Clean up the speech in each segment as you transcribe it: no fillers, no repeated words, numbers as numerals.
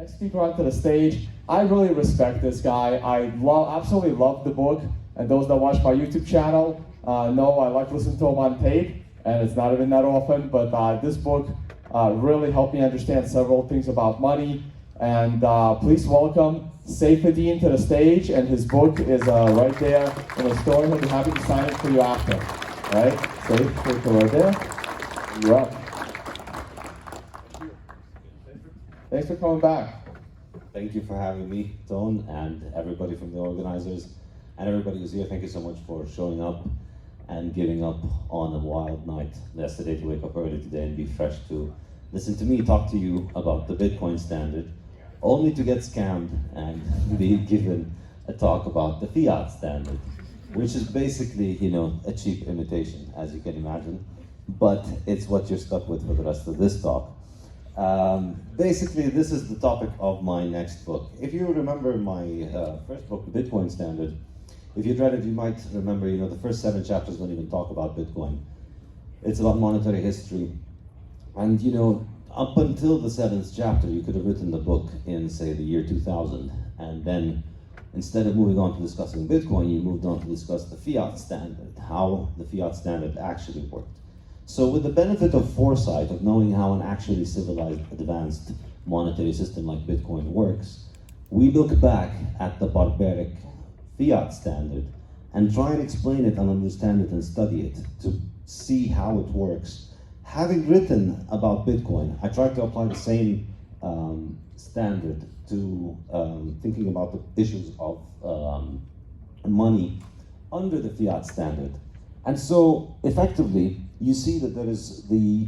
Next speaker onto the stage. I really respect this guy. I absolutely love the book, and those that watch my YouTube channel know I like listening to him on tape, and it's not even that often, but this book really helped me understand several things about money. And please welcome Saifedean to the stage, and his book is right there in the store. He'll be happy to sign it for you after. All right, Saif, go right there. You're up. Thanks for coming back. Thank you for having me, Tone, and everybody from the organizers, and everybody who's here. Thank you so much for showing up and giving up on a wild night yesterday to wake up early today and be fresh to listen to me talk to you about the Bitcoin standard, only to get scammed and be given a talk about the Fiat Standard, which is basically, a cheap imitation, as you can imagine, but it's what you're stuck with for the rest of this talk. Basically, this is the topic of my next book. If you remember my first book, The Bitcoin Standard, if you'd read it, you might remember, the first 7 chapters don't even talk about Bitcoin. It's about monetary history. And, up until the 7th chapter, you could have written the book in, say, the year 2000. And then, instead of moving on to discussing Bitcoin, you moved on to discuss the Fiat Standard, how the Fiat Standard actually worked. So with the benefit of foresight, of knowing how an actually civilized, advanced monetary system like Bitcoin works, we look back at the barbaric Fiat Standard and try and explain it and understand it and study it to see how it works. Having written about Bitcoin, I tried to apply the same standard to thinking about the issues of money under the Fiat Standard. And so, effectively, you see that there is the,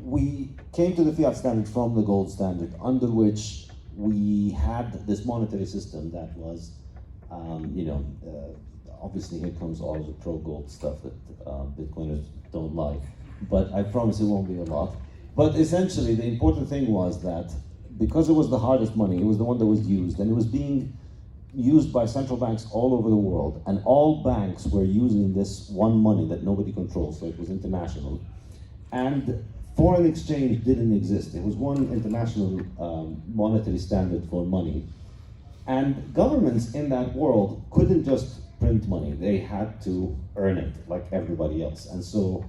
we came to the Fiat Standard from the gold standard, under which we had this monetary system that was, obviously here comes all the pro-gold stuff that Bitcoiners don't like, but I promise it won't be a lot. But essentially, the important thing was that because it was the hardest money, it was the one that was used, and it was being used by central banks all over the world, and all banks were using this one money that nobody controls, so it was international. And foreign exchange didn't exist. It was one international monetary standard for money. And governments in that world couldn't just print money. They had to earn it like everybody else. And so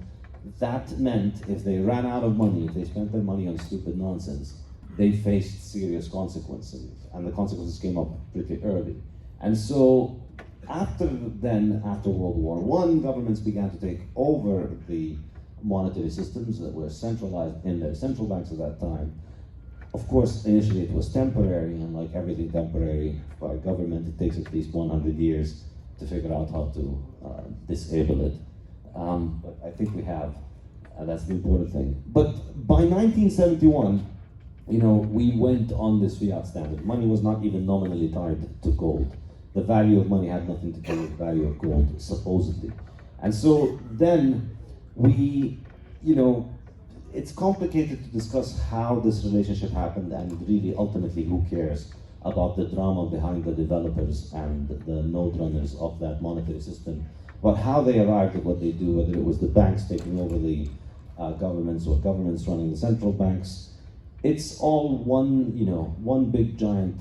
that meant if they ran out of money, if they spent their money on stupid nonsense, they faced serious consequences, and the consequences came up pretty early. And so after World War I, governments began to take over the monetary systems that were centralized in their central banks at that time. Of course, initially it was temporary, and like everything temporary by government, it takes at least 100 years to figure out how to disable it. But I think we have, that's the important thing. But by 1971, we went on this Fiat Standard. Money was not even nominally tied to gold. The value of money had nothing to do with the value of gold, supposedly. And so then we, it's complicated to discuss how this relationship happened, and really ultimately who cares about the drama behind the developers and the node runners of that monetary system, but how they arrived at what they do, whether it was the banks taking over the governments or governments running the central banks. It's all one big giant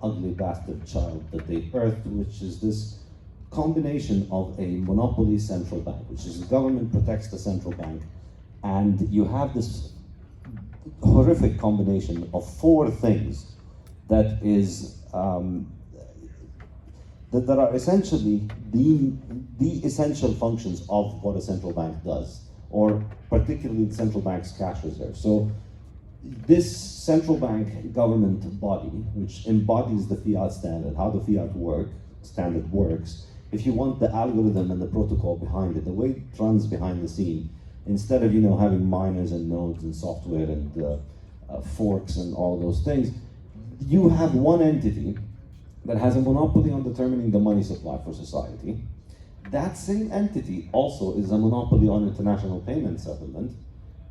ugly bastard child that they birthed, which is this combination of a monopoly central bank, which is the government protects the central bank, and you have this horrific combination of 4 things that is that are essentially the essential functions of what a central bank does, or particularly the central bank's cash reserve. So this central bank government body, which embodies the Fiat Standard, how the Fiat Standard works, if you want the algorithm and the protocol behind it, the way it runs behind the scene, instead of having miners and nodes and software and forks and all those things, you have one entity that has a monopoly on determining the money supply for society. That same entity also is a monopoly on international payment settlement,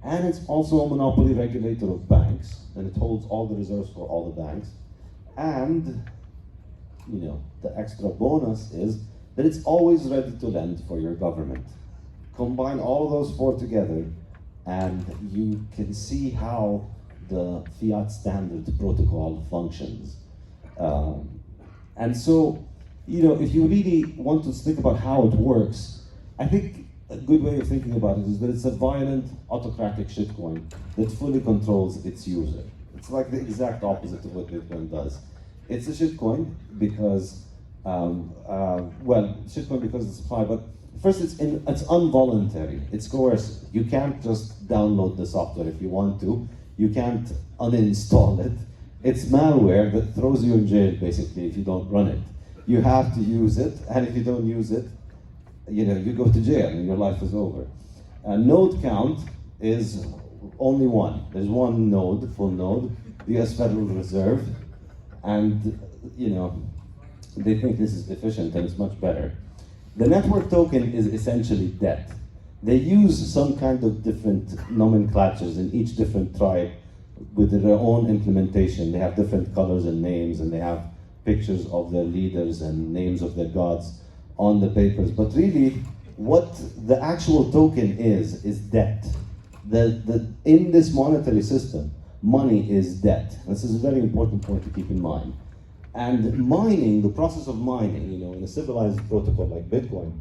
and it's also a monopoly regulator of banks, and it holds all the reserves for all the banks. And, the extra bonus is that it's always ready to lend for your government. Combine all of those 4 together, and you can see how the Fiat Standard protocol functions. And so, if you really want to think about how it works, I think a good way of thinking about it is that it's a violent, autocratic shitcoin that fully controls its user. It's like the exact opposite of what Bitcoin does. It's a shitcoin because, shitcoin because of the supply, but first it's involuntary, it's coercive. You can't just download the software if you want to. You can't uninstall it. It's malware that throws you in jail, basically, if you don't run it. You have to use it, and if you don't use it, you go to jail and your life is over. Node count is only one. There's one node, full node, the US Federal Reserve, and they think this is efficient and it's much better. The network token is essentially debt. They use some kind of different nomenclatures in each different tribe with their own implementation. They have different colors and names, and they have pictures of their leaders and names of their gods on the papers. But really, what the actual token is debt. In this monetary system, money is debt. This is a very important point to keep in mind. And mining, the process of mining, in a civilized protocol like Bitcoin,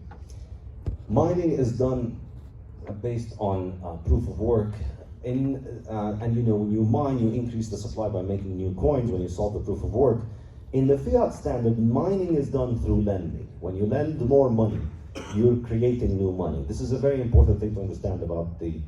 mining is done based on proof of work. And when you mine, you increase the supply by making new coins when you solve the proof of work. In the Fiat Standard, mining is done through lending. When you lend more money, you're creating new money. This is a very important thing to understand about the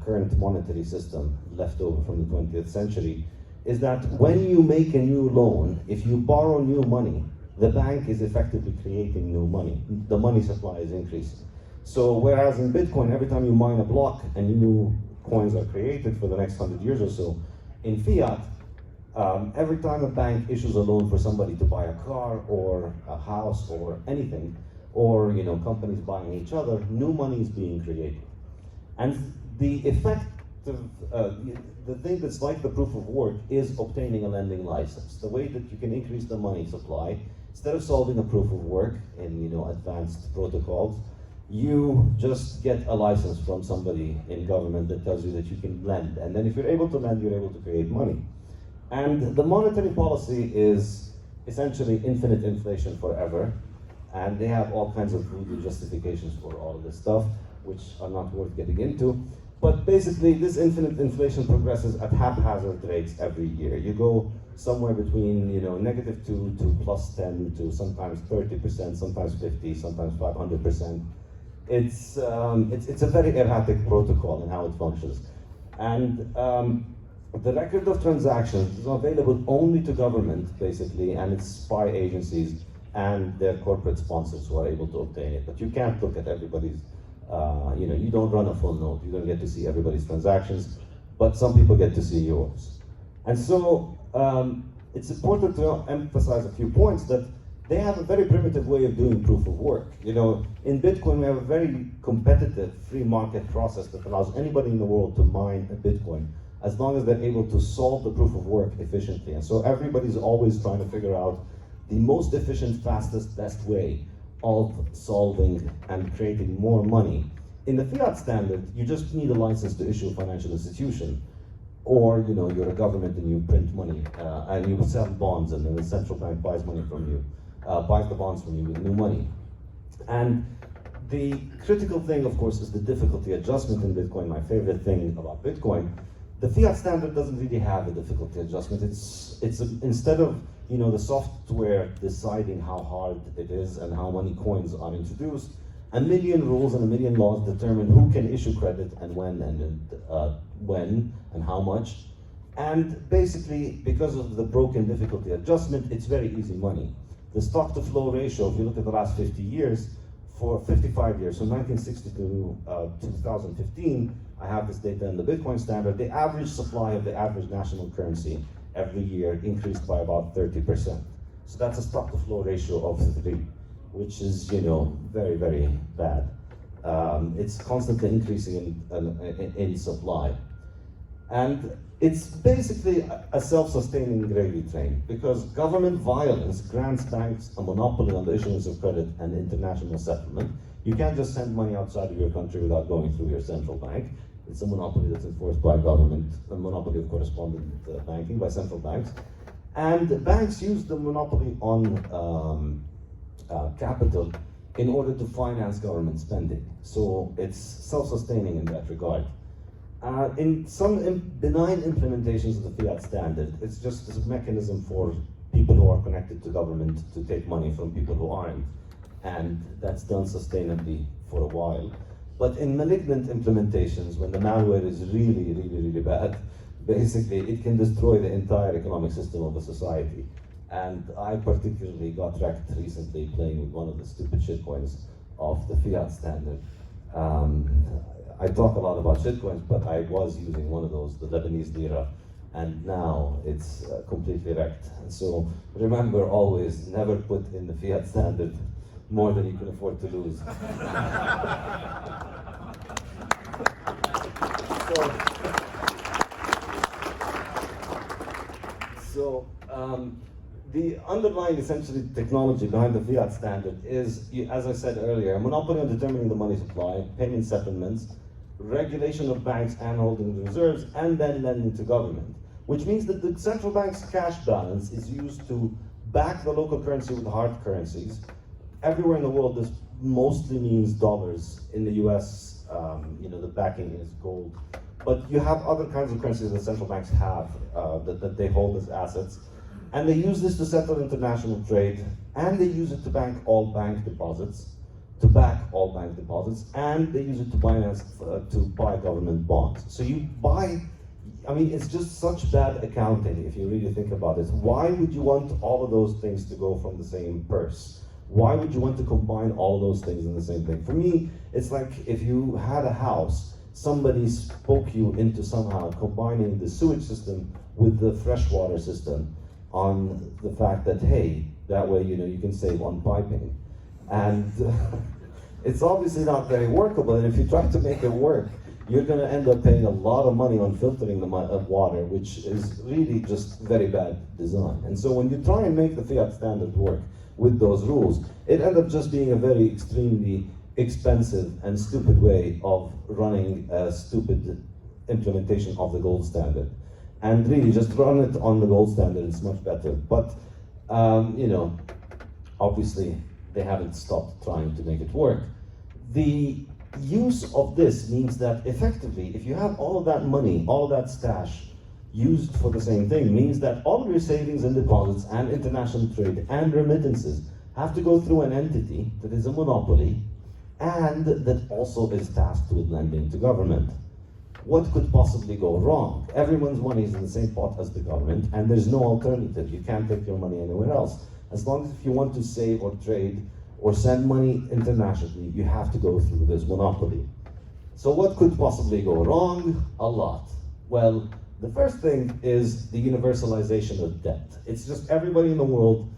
current monetary system left over from the 20th century, is that when you make a new loan, if you borrow new money, the bank is effectively creating new money. The money supply is increasing. So whereas in Bitcoin, every time you mine a block and new coins are created for the next 100 years or so, in Fiat, every time a bank issues a loan for somebody to buy a car or a house or anything, or companies buying each other, new money is being created. And the effect of the thing that's like the proof of work is obtaining a lending license. The way that you can increase the money supply, instead of solving a proof of work in advanced protocols, you just get a license from somebody in government that tells you that you can lend. And then if you're able to lend, you're able to create money. And the monetary policy is essentially infinite inflation forever. And they have all kinds of voodoo justifications for all of this stuff, which are not worth getting into. But basically, this infinite inflation progresses at haphazard rates every year. You go somewhere between -2 to +10 to sometimes 30%, sometimes 50, sometimes 500%. It's a very erratic protocol in how it functions. And the record of transactions is available only to government, basically, and its spy agencies and their corporate sponsors who are able to obtain it. But you can't look at everybody's, you don't run a full node. You don't get to see everybody's transactions, but some people get to see yours. And so it's important to emphasize a few points that they have a very primitive way of doing proof of work. In Bitcoin, we have a very competitive free market process that allows anybody in the world to mine a Bitcoin as long as they're able to solve the proof of work efficiently. And so everybody's always trying to figure out the most efficient, fastest, best way of solving and creating more money. In the Fiat Standard, you just need a license to issue a financial institution. Or, you're a government and you print money and you sell bonds, and then the central bank buys money from you, buys the bonds from you with new money. And the critical thing, of course, is the difficulty adjustment in Bitcoin. My favorite thing about Bitcoin, the Fiat Standard doesn't really have a difficulty adjustment. It's instead of the software deciding how hard it is and how many coins are introduced, a million rules and a million laws determine who can issue credit and when and how much. And basically, because of the broken difficulty adjustment, it's very easy money. The stock to flow ratio, if you look at the last 50 years, for 55 years, so 1960 to 2015, I have this data in the Bitcoin Standard, the average supply of the average national currency every year increased by about 30%. So that's a stock to flow ratio of 3, which is, very, very bad. It's constantly increasing in supply. And it's basically a self-sustaining gravy train, because government violence grants banks a monopoly on the issuance of credit and international settlement. You can't just send money outside of your country without going through your central bank. It's a monopoly that's enforced by government, a monopoly of correspondent banking by central banks. And banks use the monopoly on capital in order to finance government spending. So it's self-sustaining in that regard. In some benign implementations of the Fiat Standard, it's just a mechanism for people who are connected to government to take money from people who aren't. And that's done sustainably for a while. But in malignant implementations, when the malware is really, really, really bad, basically it can destroy the entire economic system of a society. And I particularly got wrecked recently playing with one of the stupid shitcoins of the Fiat Standard. I talk a lot about shitcoins, but I was using one of those, the Lebanese lira, and now it's completely wrecked. And so remember always, never put in the Fiat Standard more than you can afford to lose. The underlying essentially technology behind the Fiat Standard is, as I said earlier, a monopoly on determining the money supply, payment settlements, regulation of banks and holding reserves, and then lending to government. Which means that the central bank's cash balance is used to back the local currency with hard currencies. Everywhere in the world, this mostly means dollars. In the US, the backing is gold. But you have other kinds of currencies that central banks have that they hold as assets. And they use this to settle international trade, and they use it to bank all bank deposits, and they use it to finance, to buy government bonds. So you buy, it's just such bad accounting if you really think about it. Why would you want all of those things to go from the same purse? Why would you want to combine all of those things in the same thing? For me, it's like if you had a house, somebody spoke you into somehow combining the sewage system with the freshwater system on the fact that, hey, that way, you can save on piping. And it's obviously not very workable, and if you try to make it work, you're going to end up paying a lot of money on filtering the water, which is really just very bad design. And so when you try and make the Fiat Standard work with those rules, it ends up just being a very extremely expensive and stupid way of running a stupid implementation of the gold standard. And really, just run it on the gold standard, it's much better. But, obviously, they haven't stopped trying to make it work. The use of this means that effectively, if you have all of that money, all of that stash used for the same thing, means that all of your savings and deposits and international trade and remittances have to go through an entity that is a monopoly and that also is tasked with lending to government. What could possibly go wrong? Everyone's money is in the same pot as the government, and there's no alternative. You can't take your money anywhere else. As long as if you want to save or trade or send money internationally, you have to go through this monopoly. So what could possibly go wrong? A lot. Well, the first thing is the universalization of debt. It's just everybody in the world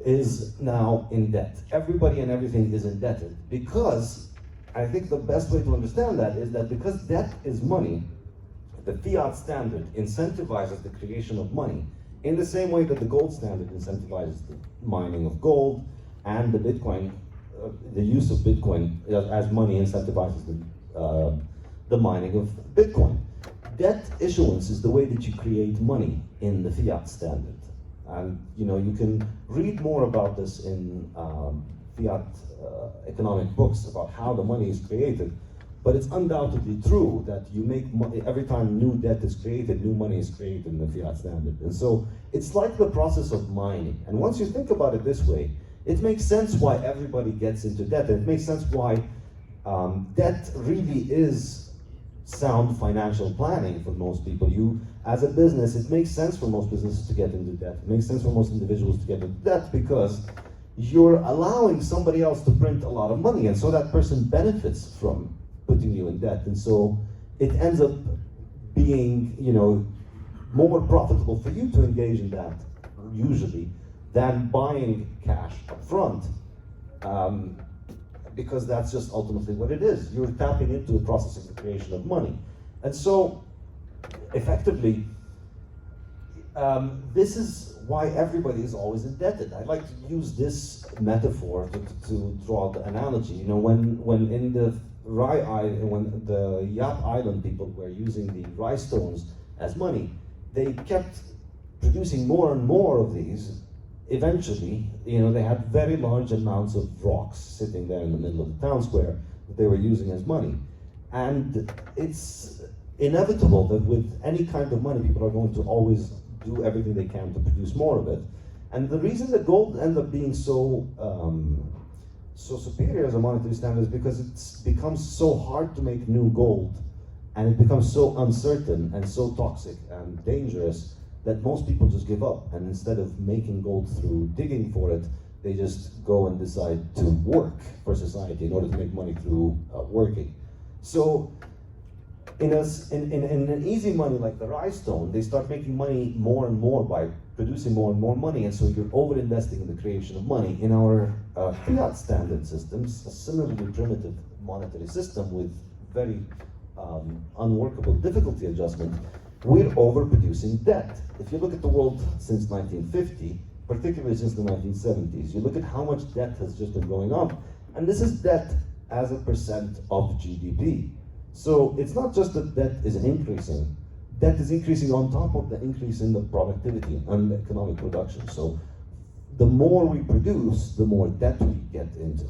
is now in debt. Everybody and everything is indebted because I think the best way to understand that is that because debt is money, the Fiat Standard incentivizes the creation of money in the same way that the gold standard incentivizes the mining of gold, and the Bitcoin, the use of Bitcoin as money incentivizes the mining of Bitcoin. Debt issuance is the way that you create money in the Fiat Standard. And you can read more about this in Fiat economic books about how the money is created, but it's undoubtedly true that you make money every time new debt is created, new money is created in the Fiat Standard. And so it's like the process of mining. And once you think about it this way, it makes sense why everybody gets into debt. And it makes sense why debt really is sound financial planning for most people. As a business, it makes sense for most businesses to get into debt. It makes sense for most individuals to get into debt because you're allowing somebody else to print a lot of money, and so that person benefits from putting you in debt. And so it ends up being, more profitable for you to engage in that, usually, than buying cash up front, because that's just ultimately what it is. You're tapping into the process of the creation of money. And so, effectively, this is why everybody is always indebted. I like to use this metaphor to draw the analogy. You know, when in the when the Yap Island people were using the rye stones as money, they kept producing more and more of these. Eventually, you know, they had very large amounts of rocks sitting there in the middle of the town square that they were using as money. And it's inevitable that with any kind of money, people are going to always do everything they can to produce more of it. And the reason that gold ends up being so superior as a monetary standard is because it's becomes so hard to make new gold, and it becomes so uncertain and so toxic and dangerous that most people just give up. And instead of making gold through digging for it, they just go and decide to work for society in order to make money through working. So in an easy money like the rye stone, they start making money more and more by producing more and more money, and so you're over-investing in the creation of money. In our Fiat Standard systems, a similarly primitive monetary system with very unworkable difficulty adjustment, we're overproducing debt. If you look at the world since 1950, particularly since the 1970s, you look at how much debt has just been going up, and this is debt as a percent of GDP. So it's not just that debt is increasing, debt is increasing on top of the increase in the productivity and economic production. So the more we produce, the more debt we get into.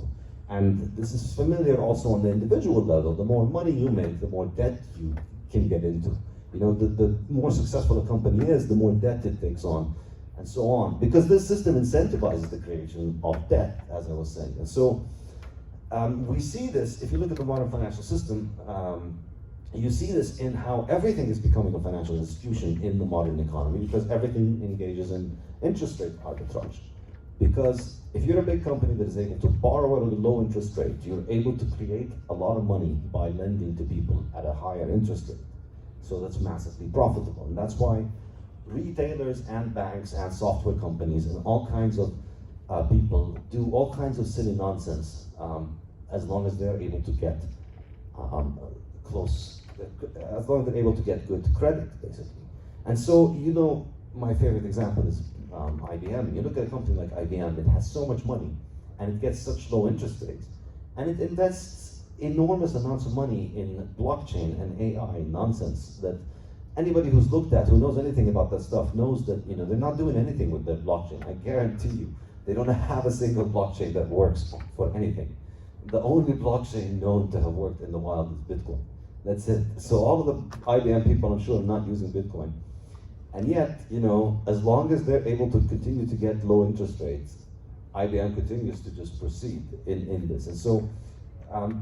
And this is familiar also on the individual level. The more money you make, the more debt you can get into. You know, the more successful a company is, the more debt it takes on, and so on. Because this system incentivizes the creation of debt, as I was saying. And so we see this, if you look at the modern financial system, you see this in how everything is becoming a financial institution in the modern economy, because everything engages in interest rate arbitrage. Because if you're a big company that is able to borrow at a low interest rate, you're able to create a lot of money by lending to people at a higher interest rate. So that's massively profitable. And that's why retailers and banks and software companies and all kinds of people do all kinds of silly nonsense as long as they're able to get as long as they're able to get good credit, basically. And so, you know, my favorite example is IBM. You look at a company like IBM, it has so much money, and it gets such low interest rates, and it invests enormous amounts of money in blockchain and AI nonsense that anybody who's looked at, who knows anything about that stuff, knows that, you know, they're not doing anything with their blockchain. I guarantee you, they don't have a single blockchain that works for anything. The only blockchain known to have worked in the wild is Bitcoin. That's it. So all of the IBM people, I'm sure, are not using Bitcoin. And yet, you know, as long as they're able to continue to get low interest rates, IBM continues to just proceed in this. And so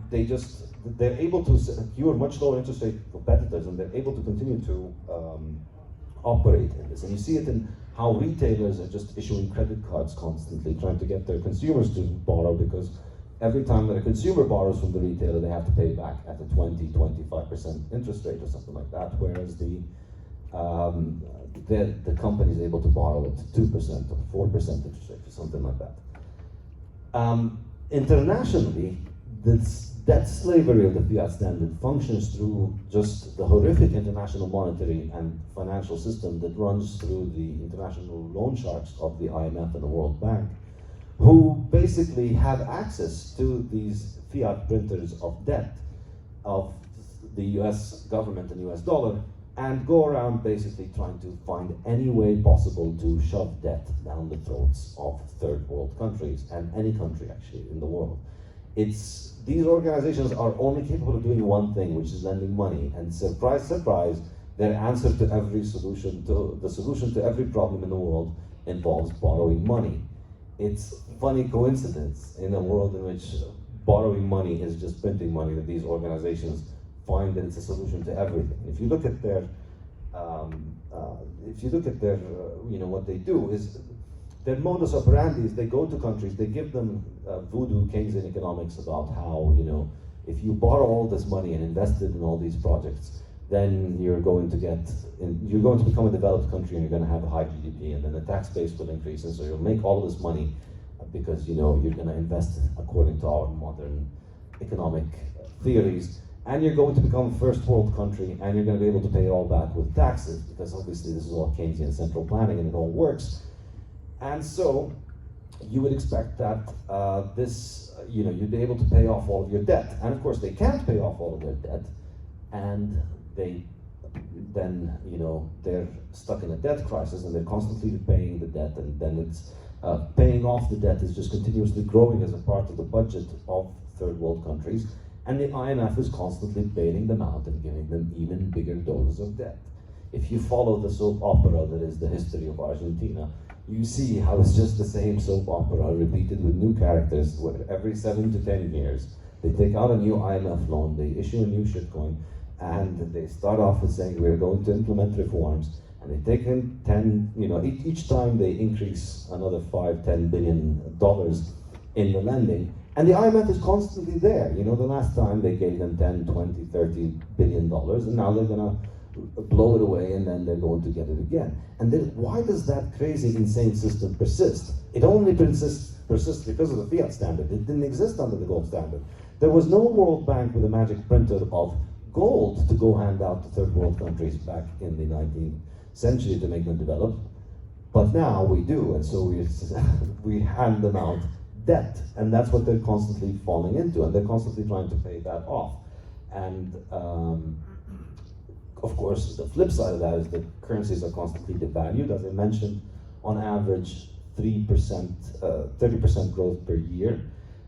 they're able to secure much lower interest rate competitors, and they're able to continue to operate in this. And you see it in how retailers are just issuing credit cards constantly, trying to get their consumers to borrow, because every time that a consumer borrows from the retailer, they have to pay back at a 20-25% interest rate or something like that, whereas the company is able to borrow at 2% or 4% interest rate or something like that. Internationally, this debt slavery of the Fiat Standard functions through just the horrific international monetary and financial system that runs through the international loan sharks of the IMF and the World Bank, who basically have access to these fiat printers of debt of the US government and US dollar, and go around basically trying to find any way possible to shove debt down the throats of third world countries, and any country actually in the world. These organizations are only capable of doing one thing, which is lending money, and surprise, surprise, their answer to every solution, the solution to every problem in the world involves borrowing money. It's a funny coincidence in a world in which borrowing money is just printing money that these organizations find that it's a solution to everything. If you look at their, you know, what they do is, their modus operandi is they go to countries, they give them voodoo Keynesian economics about how, you know, if you borrow all this money and invest it in all these projects, then you're going to become a developed country, and you're going to have a high GDP, and then the tax base will increase, and so you'll make all of this money because, you know, you're going to invest according to our modern economic theories. and you're going to become a first world country, and you're going to be able to pay it all back with taxes, because obviously this is all Keynesian central planning and it all works. And so you would expect that you'd be able to pay off all of your debt. And of course they can't pay off all of their debt, and then they're stuck in a debt crisis, and they're constantly repaying the debt, and then it's paying off the debt is just continuously growing as a part of the budget of third world countries, and the IMF is constantly bailing them out and giving them even bigger doses of debt. If you follow the soap opera that is the history of Argentina, you see how it's just the same soap opera repeated with new characters, where every 7 to 10 years they take out a new IMF loan, they issue a new shitcoin, and they start off with saying we're going to implement reforms, and they take in 10, each time they increase another $5-10 billion in the lending, and the IMF is constantly there. The last time they gave them 10, 20, 30 billion dollars, and now they're gonna blow it away, and then they're going to get it again. And then why does that crazy, insane system persist? It only persists because of the Fiat Standard. It didn't exist under the gold standard. There was no World Bank with a magic printer of gold to go hand out to third world countries back in the 19th century to make them develop. But now we do, and so we hand them out debt, and that's what they're constantly falling into, and they're constantly trying to pay that off. And of course, the flip side of that is that currencies are constantly devalued. As I mentioned, on average, 30% growth per year.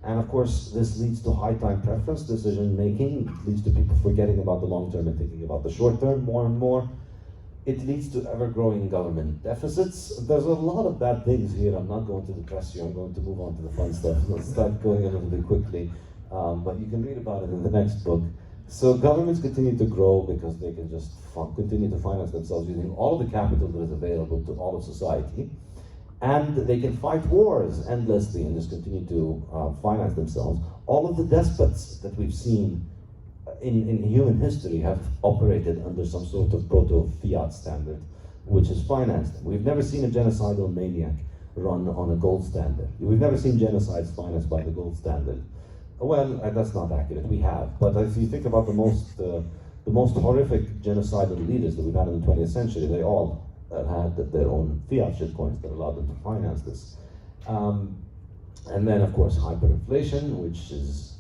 And of course, this leads to high time preference decision making. It leads to people forgetting about the long term and thinking about the short term more and more. It leads to ever-growing government deficits. There's a lot of bad things here. I'm not going to depress you. I'm going to move on to the fun stuff. Let's start going a little bit quickly. But you can read about it in the next book. So governments continue to grow because they can just continue to finance themselves using all of the capital that is available to all of society. And they can fight wars endlessly and just continue to finance themselves. All of the despots that we've seen in human history have operated under some sort of proto-Fiat standard, which is financed. We've never seen a genocidal maniac run on a gold standard. We've never seen genocides financed by the gold standard. Well, that's not accurate. We have, but if you think about the most horrific genocidal leaders that we've had in the 20th century, they all had their own fiat shitcoins that allowed them to finance this. And then, of course, hyperinflation, which is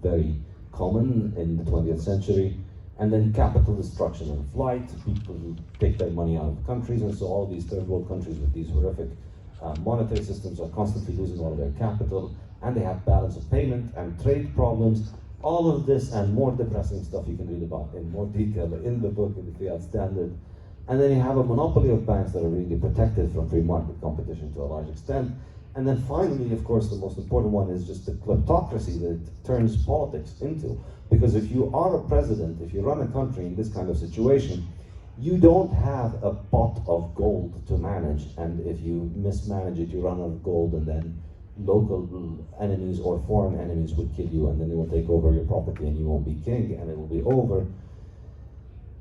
very common in the 20th century, and then capital destruction and flight, people who take their money out of countries, and so all these third world countries with these horrific monetary systems are constantly losing all of their capital, and they have balance of payment and trade problems. All of this and more depressing stuff you can read about in more detail in the book, in the Fiat Standard. And then you have a monopoly of banks that are really protected from free market competition to a large extent. And then finally, of course, the most important one is just the kleptocracy that it turns politics into. Because if you are a president, if you run a country in this kind of situation, you don't have a pot of gold to manage. And if you mismanage it, you run out of gold, and then local enemies or foreign enemies would kill you, and then they will take over your property, and you won't be king, and it will be over.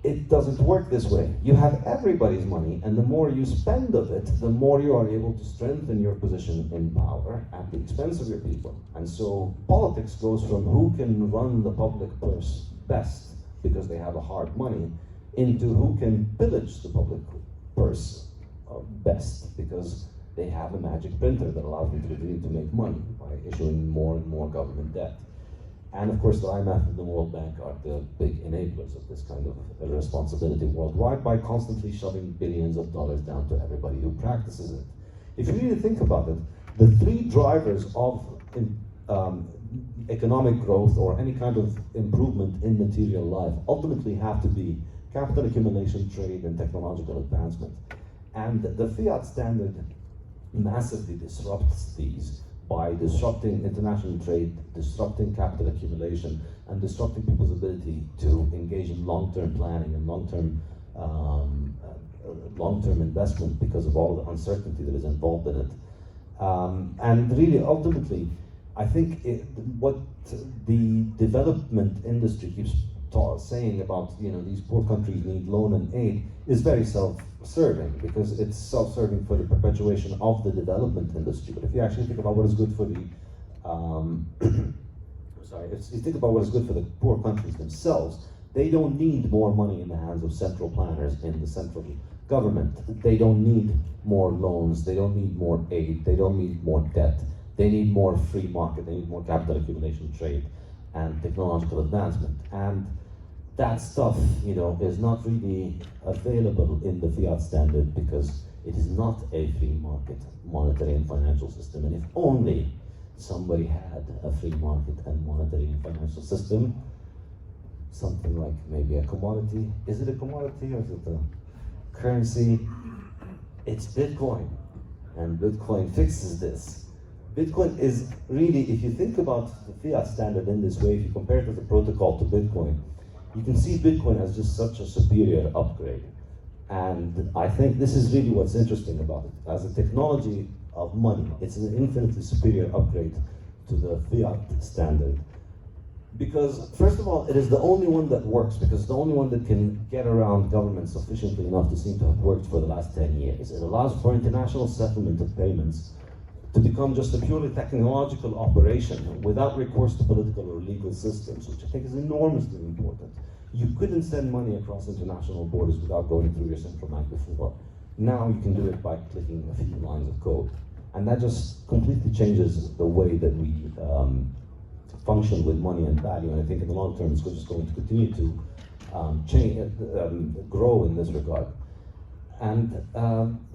It doesn't work this way. You have everybody's money, and the more you spend of it, the more you are able to strengthen your position in power at the expense of your people. And so politics goes from who can run the public purse best because they have a hard money, into who can pillage the public purse best because they have a magic printer that allows them to continue to make money by issuing more and more government debt. And of course, the IMF and the World Bank are the big enablers of this kind of responsibility worldwide by constantly shoving billions of dollars down to everybody who practices it. If you really think about it, the three drivers of economic growth or any kind of improvement in material life ultimately have to be capital accumulation, trade, and technological advancement. And the Fiat Standard massively disrupts these by disrupting international trade, disrupting capital accumulation, and disrupting people's ability to engage in long-term planning and long-term investment because of all the uncertainty that is involved in it. And really, ultimately, I think what the development industry keeps saying about these poor countries need loan and aid is very self-serving, because it's self-serving for the perpetuation of the development industry. But if you actually think about what is good for the sorry, if you think about what is good for the poor countries themselves, they don't need more money in the hands of central planners in the central government. They don't need more loans, they don't need more aid, they don't need more debt. They need more free market, they need more capital accumulation, trade, and technological advancement. And that stuff, is not really available in the fiat standard because it is not a free market monetary and financial system. And if only somebody had a free market and monetary and financial system, something like maybe a commodity. Is it a commodity or is it a currency? It's Bitcoin, and Bitcoin fixes this. Bitcoin is really, if you think about the fiat standard in this way, if you compare it as a protocol to Bitcoin, you can see Bitcoin as just such a superior upgrade. And I think this is really what's interesting about it. As a technology of money, it's an infinitely superior upgrade to the fiat standard. Because, first of all, it is the only one that works, because it's the only one that can get around government sufficiently enough to seem to have worked for the last 10 years. It allows for international settlement of payments to become just a purely technological operation without recourse to political or legal systems, which I think is enormously important. You couldn't send money across international borders without going through your central bank before. Now you can do it by clicking a few lines of code. And that just completely changes the way that we function with money and value. And I think in the long term, it's just going to continue to grow in this regard. And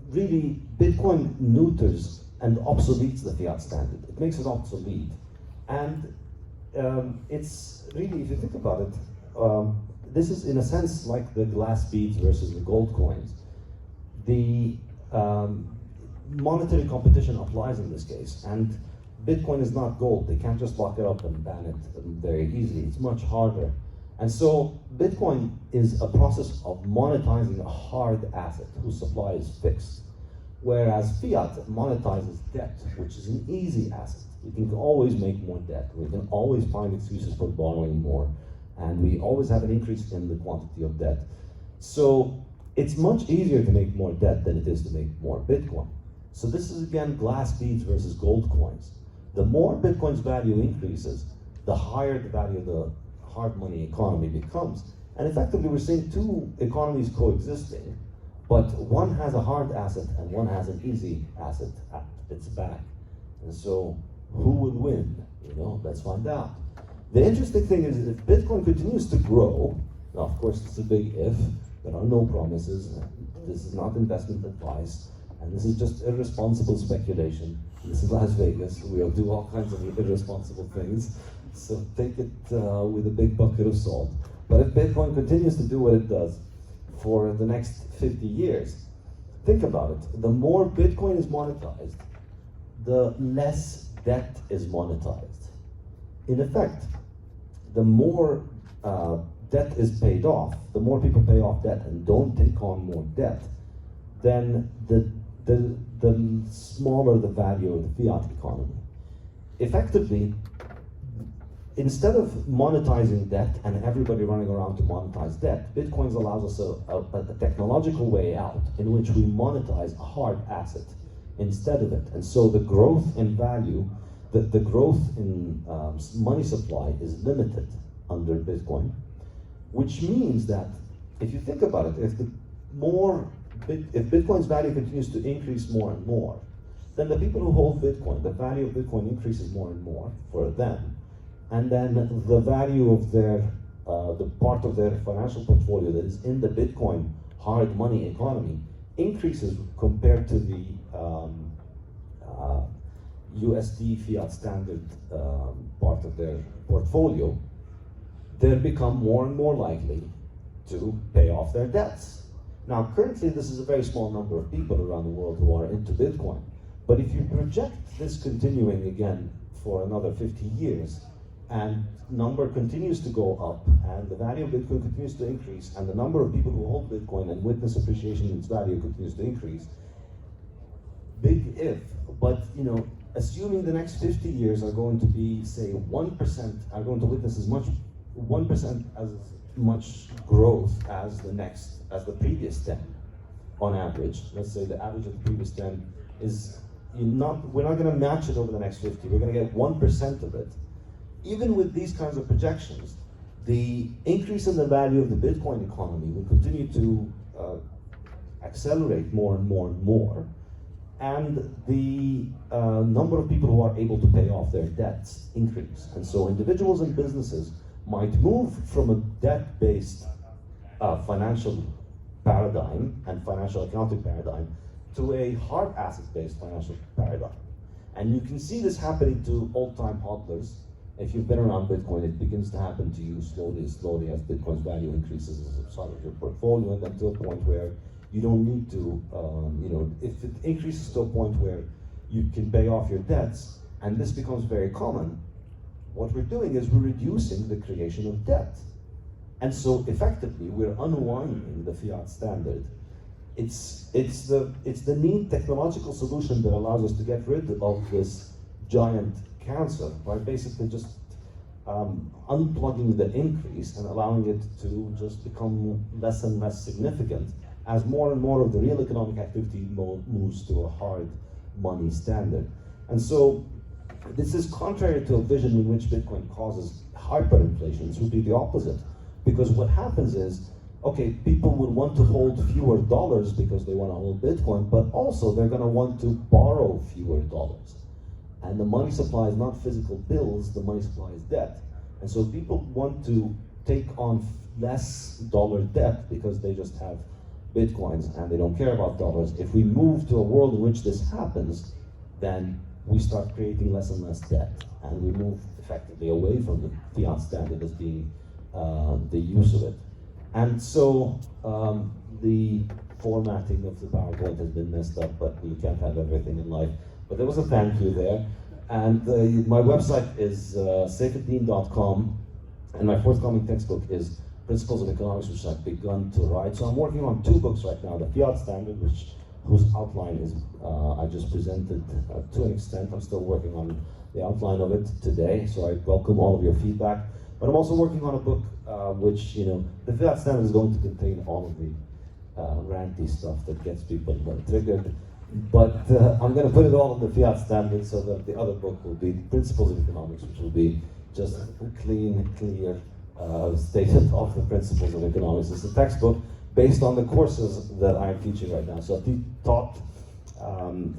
really, Bitcoin neuters and obsoletes the fiat standard. It makes it obsolete. And it's really, if you think about it, this is in a sense like the glass beads versus the gold coins. The monetary competition applies in this case, and Bitcoin is not gold. They can't just lock it up and ban it very easily. It's much harder. And so Bitcoin is a process of monetizing a hard asset whose supply is fixed. Whereas fiat monetizes debt, which is an easy asset. We can always make more debt. We can always find excuses for borrowing more. And we always have an increase in the quantity of debt. So it's much easier to make more debt than it is to make more Bitcoin. So this is again glass beads versus gold coins. The more Bitcoin's value increases, the higher the value of the hard money economy becomes. And effectively we're seeing two economies coexisting, but one has a hard asset and one has an easy asset at its back. And so who will win? Let's find out. The interesting thing is if Bitcoin continues to grow, now of course it's a big if, there are no promises, this is not investment advice, and this is just irresponsible speculation. This is Las Vegas, we'll do all kinds of irresponsible things, so take it with a big bucket of salt. But if Bitcoin continues to do what it does for the next 50 years, think about it. The more Bitcoin is monetized, the less debt is monetized. In effect, the more debt is paid off, the more people pay off debt and don't take on more debt, then the smaller the value of the fiat economy. Effectively, instead of monetizing debt and everybody running around to monetize debt, Bitcoin allows us a technological way out in which we monetize a hard asset instead of it. And so the growth in value, the growth in money supply is limited under Bitcoin, which means that if you think about it, if Bitcoin's value continues to increase more and more, then the people who hold Bitcoin, the value of Bitcoin increases more and more for them. And then the value of the part of their financial portfolio that is in the Bitcoin hard money economy increases compared to the USD Fiat Standard part of their portfolio. They become more and more likely to pay off their debts. Now, currently, this is a very small number of people around the world who are into Bitcoin. But if you project this continuing again for another 50 years, and number continues to go up, and the value of Bitcoin continues to increase, and the number of people who hold Bitcoin and witness appreciation in its value continues to increase, big if, but assuming the next 50 years are going to be, say, 1%, are going to witness as much, 1% as much growth as the previous 10 on average. Let's say the average of the previous 10 is we're not going to match it over the next 50, we're going to get 1% of it. even with these kinds of projections, the increase in the value of the Bitcoin economy will continue to accelerate more and more and more, and the number of people who are able to pay off their debts increase. And so individuals and businesses might move from a debt-based financial paradigm and financial accounting paradigm to a hard asset-based financial paradigm. And you can see this happening to old-time hodlers. If you've been around Bitcoin, it begins to happen to you slowly as Bitcoin's value increases as a part of your portfolio, and then to a point where you don't need to, if it increases to a point where you can pay off your debts, and this becomes very common, what we're doing is we're reducing the creation of debt. And so effectively, we're unwinding the fiat standard. It's the neat technological solution that allows us to get rid of this giant cancer by basically just unplugging the increase and allowing it to just become less and less significant as more and more of the real economic activity moves to a hard money standard. And so this is contrary to a vision in which Bitcoin causes hyperinflation. It would be the opposite. Because what happens is, okay, people will want to hold fewer dollars because they want to hold Bitcoin, but also they're going to want to borrow fewer dollars. And the money supply is not physical bills, the money supply is debt. And so people want to take on less dollar debt because they just have Bitcoins and they don't care about dollars. If we move to a world in which this happens, then we start creating less and less debt. And we move effectively away from the fiat standard as being the use of it. And so the formatting of the PowerPoint has been messed up, but you can't have everything in life. But there was a thank you there. And my website is saifedean.com, and my forthcoming textbook is Principles of Economics, which I've begun to write. So I'm working on 2 books right now, the Fiat Standard, whose outline is I just presented to an extent. I'm still working on the outline of it today, so I welcome all of your feedback. But I'm also working on a book which, the Fiat Standard is going to contain all of the ranty stuff that gets people triggered. But I'm going to put it all in the Fiat Standard so that the other book will be Principles of Economics, which will be just clean, clear statement of the principles of economics. It's a textbook based on the courses that I'm teaching right now. So I taught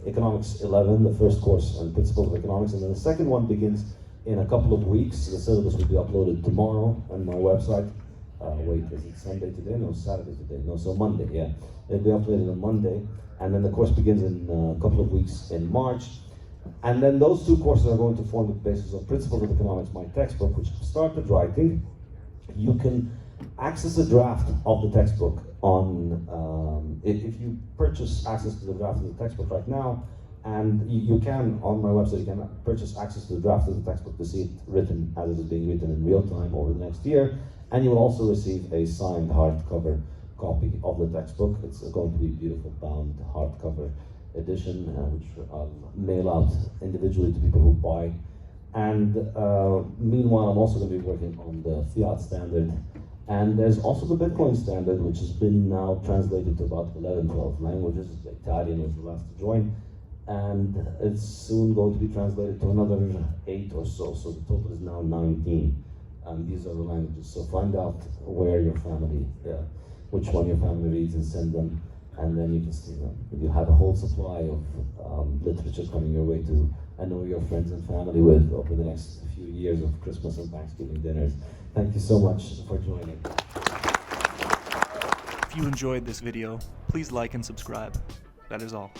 Economics 11, the first course on Principles of Economics, and then the second one begins in a couple of weeks. The syllabus will be uploaded tomorrow on my website. Wait, is it Sunday today? No, Saturday today. No, so Monday, yeah. It'll be uploaded on Monday. And then the course begins in a couple of weeks in March. And then those 2 courses are going to form the basis of Principles of Economics, my textbook, which I've started writing. You can access a draft of the textbook on, if you purchase access to the draft of the textbook right now, and you can, on my website, you can purchase access to the draft of the textbook to see it written as it is being written in real time over the next year. And you will also receive a signed hardcover copy of the textbook. It's going to be a beautiful bound hardcover edition, which I'll mail out individually to people who buy. And meanwhile, I'm also going to be working on the Fiat Standard. And there's also the Bitcoin Standard, which has been now translated to about 11, 12 languages. Italian was the last to join. And it's soon going to be translated to another 8 or so. So the total is now 19. And these are the languages. So find out where your family, which one your family reads, and send them. And then you can see them. You have a whole supply of literature coming your way to know your friends and family with over the next few years of Christmas and Thanksgiving dinners. Thank you so much for joining. If you enjoyed this video, please like and subscribe. That is all.